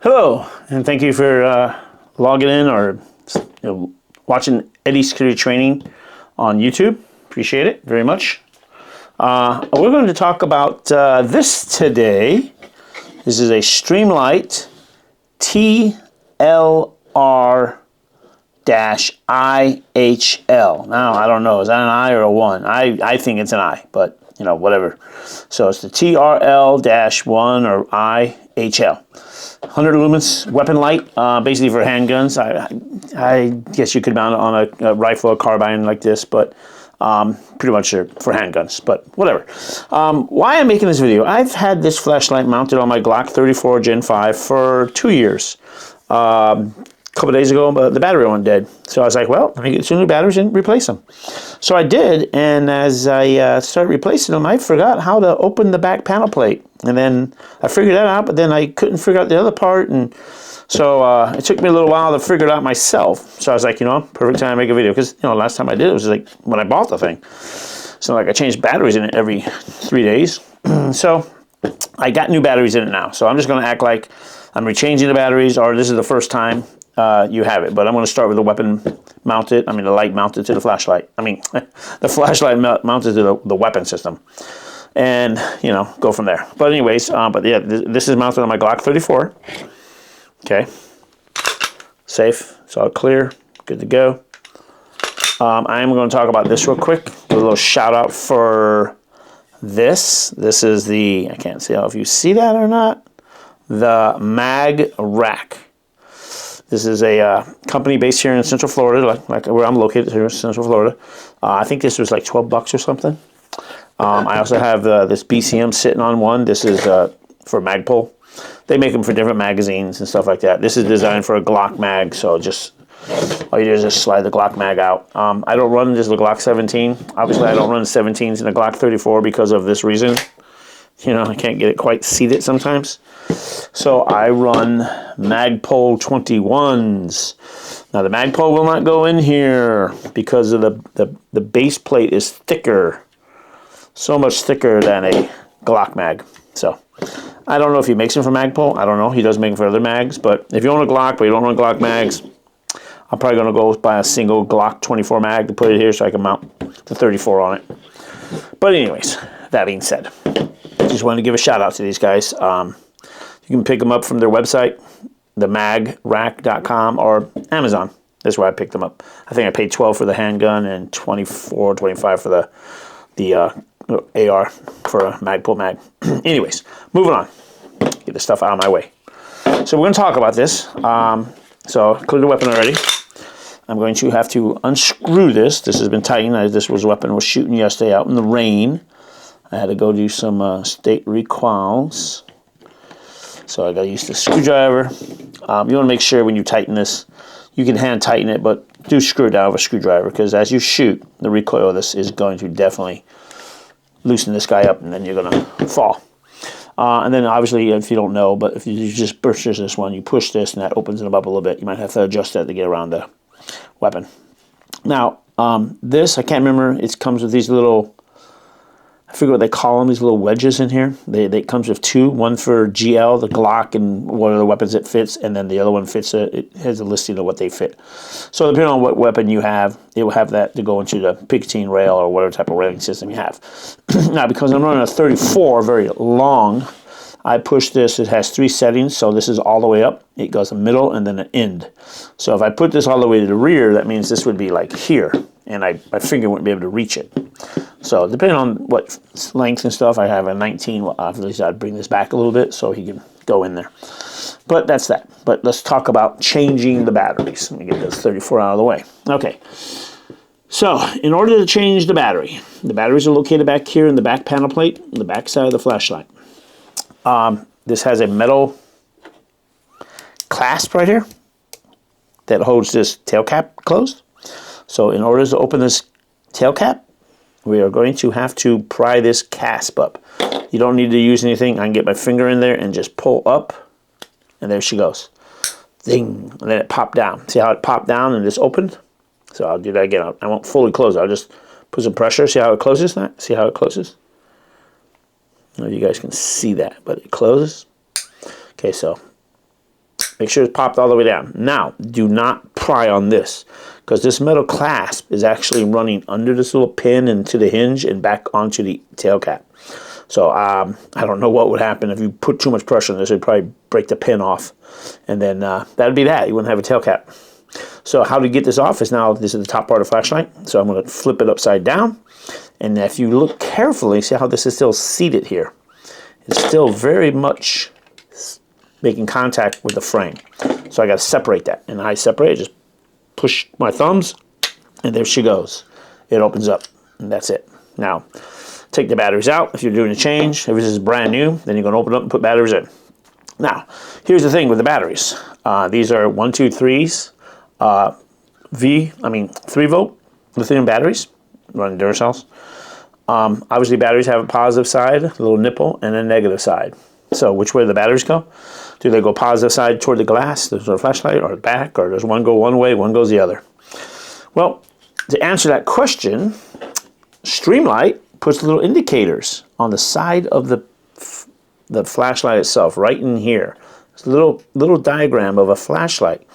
Hello, and thank you for logging in or watching Eddie's Security Training on YouTube. Appreciate it very much. We're going to talk about this today. This is a Streamlight TLR-1 HL. Now, I don't know, is that an I or a 1? I think it's an I, but you know, whatever. So it's the TRL-1 or IHL. 100 lumens weapon light, basically for handguns. I guess you could mount it on a rifle or carbine like this, but pretty much for handguns, but whatever. Why I'm making this video, I've had this flashlight mounted on my Glock 34 Gen 5 for 2 years. A couple days ago, but the battery went dead. So I was like, well, let me get some new batteries and replace them. So I did, and as I started replacing them, I forgot how to open the back panel plate. And then I figured that out, but then I couldn't figure out the other part, and so it took me a little while to figure it out myself. So I was like, you know, perfect time to make a video, because, you know, last time I did it was like when I bought the thing. So like I changed batteries in it every 3 days. So I got new batteries in it now. So I'm just going to act like I'm rechanging the batteries, or this is the first time you have it. But I'm going to start with the weapon mounted, the light mounted to the flashlight. The flashlight mounted to the weapon system. And, you know, go from there. But anyways, but yeah, this is mounted on my Glock 34. Okay. Safe. It's all clear. Good to go. I am going to talk about this real quick. A little shout out for this. This is the, I can't see if you see that or not, the Mag Rack. This is a company based here in Central Florida, like where I'm located here in Central Florida. I think this was like 12 bucks or something. I also have this BCM sitting on one. This is for Magpul. They make them for different magazines and stuff like that. This is designed for a Glock mag, so just all you do is just slide the Glock mag out. I don't run this with a Glock 17. Obviously, I don't run 17s in a Glock 34 because of this reason. You know, I can't get it quite seated sometimes. So I run Magpul 21s. Now the Magpul will not go in here because of the base plate is thicker. So much thicker than a Glock mag. So I don't know if he makes them for Magpul. I don't know. He does make them for other mags. But if you own a Glock but you don't run Glock mags, I'm probably going to go buy a single Glock 24 mag to put it here so I can mount the 34 on it. But anyways, that being said, just wanted to give a shout out to these guys. You can pick them up from their website, themagrack.com, or Amazon. That's where I picked them up. I think I paid $12 for the handgun and $24, $25 for the AR for a Magpul mag. Anyways, moving on. Get this stuff out of my way. So we're going to talk about this. So I cleared the weapon already. I'm going to have to unscrew this. This has been tightened. This weapon was shooting yesterday out in the rain. I had to go do some state recoils. So I got to use the screwdriver. You want to make sure when you tighten this, you can hand tighten it, but do screw it down with a screwdriver, because as you shoot, the recoil of this is going to definitely loosen this guy up, and then you're going to fall. And then obviously, if you don't know, but if you just purchase this one, you push this and that opens it up a little bit. You might have to adjust that to get around the weapon. Now, this, I can't remember, it comes with these little, I forget what they call them, these little wedges in here. They comes with two, one for GL, the Glock, and what other weapons it fits, and then the other one fits, it has a listing of what they fit. So depending on what weapon you have, it will have that to go into the Picatinny rail or whatever type of railing system you have. Now, because I'm running a 34, very long, I push this, it has 3 settings, so this is all the way up, it goes a middle, and then an end. So if I put this all the way to the rear, that means this would be like here, and my finger wouldn't be able to reach it. So depending on what length and stuff, I have a 19, well, obviously I'd bring this back a little bit so he can go in there. But that's that. But let's talk about changing the batteries. Let me get this 34 out of the way. Okay. So in order to change the batteries are located back here in the back panel plate, on the back side of the flashlight. This has a metal clasp right here that holds this tail cap closed. So in order to open this tail cap, we are going to have to pry this clasp up. You don't need to use anything. I can get my finger in there and just pull up, and there she goes. Ding, and then it popped down. See how it popped down and just opened? So I'll do that again. I won't fully close it. I'll just put some pressure. See how it closes that? See how it closes? I don't know if you guys can see that, but it closes. Okay, so Make sure it's popped all the way down. Now, do not pry on this, because this metal clasp is actually running under this little pin into the hinge and back onto the tail cap. So I don't know what would happen if you put too much pressure on this. It'd probably break the pin off, and then that'd be that. You wouldn't have a tail cap. So how to get this off is now, this is the top part of the flashlight. So I'm going to flip it upside down, and if you look carefully, see how this is still seated here. It's still very much making contact with the frame. So I got to separate that, and I separate it, just push my thumbs, and there she goes. It opens up, and that's it. Now, take the batteries out. If you're doing a change, if this is brand new, then you're going to open it up and put batteries in. Now, here's the thing with the batteries. These are 1, 2, 3s, 3-volt lithium batteries, running Duracells. Obviously, batteries have a positive side, a little nipple, and a negative side. So which way do the batteries go? Do they go positive side toward the glass, the flashlight, or the back, or does one go one way, one goes the other? Well, to answer that question, Streamlight puts little indicators on the side of the flashlight itself, right in here. It's a little diagram of a flashlight,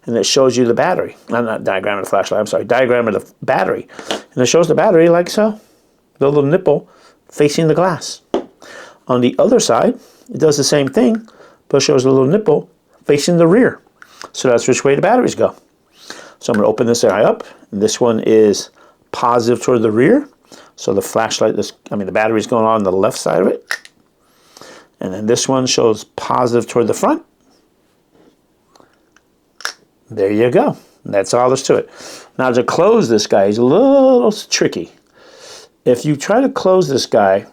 and it shows you the battery. Not diagram of the flashlight, I'm sorry, diagram of the battery. And it shows the battery like so, the little nipple facing the glass. On the other side, it does the same thing, but shows a little nipple facing the rear. So that's which way the batteries go. So I'm going to open this eye up, and this one is positive toward the rear. So the flashlight, the battery is going on the left side of it. And then this one shows positive toward the front. There you go. That's all there's to it. Now to close this guy is a little tricky. If you try to close this guy,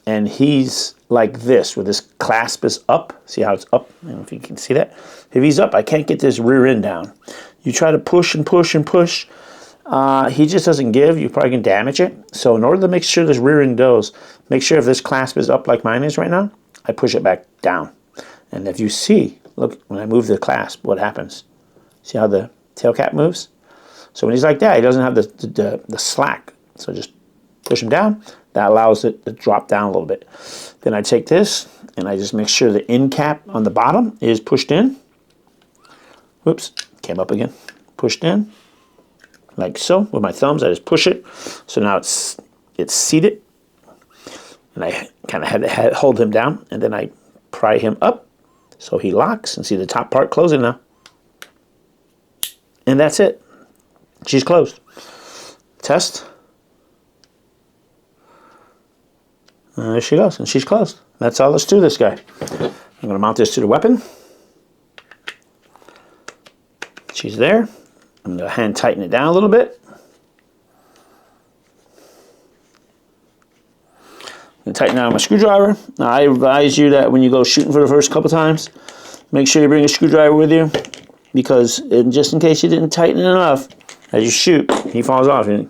and he's like this, with this clasp is up. See how it's up? I don't know if you can see that. If he's up, I can't get this rear end down. You try to push and push and push. He just doesn't give. You probably can damage it. So in order to make sure this rear end goes, make sure if this clasp is up like mine is right now, I push it back down. And if you see, look, when I move the clasp, what happens? See how the tail cap moves? So when he's like that, he doesn't have the slack. So just push him down. That allows it to drop down a little bit. Then I take this, and I just make sure the end cap on the bottom is pushed in. Whoops, came up again. Pushed in, like so. With my thumbs, I just push it. So now it's seated. And I kind of had to hold him down, and then I pry him up so he locks, and see the top part closing now. And that's it. She's closed. Test. There she goes, and she's closed. That's all there's to this guy. I'm going to mount this to the weapon. She's there. I'm going to hand tighten it down a little bit. I'm going to tighten down my screwdriver. Now, I advise you that when you go shooting for the first couple times, make sure you bring a screwdriver with you, because just in case you didn't tighten it enough, as you shoot, he falls off. And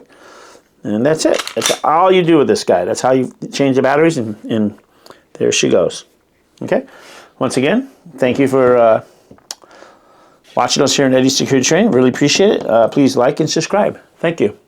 that's it. That's all you do with this guy. That's how you change the batteries, and there she goes. Okay? Once again, thank you for watching us here in Eddie's Security Training. Really appreciate it. Please like and subscribe. Thank you.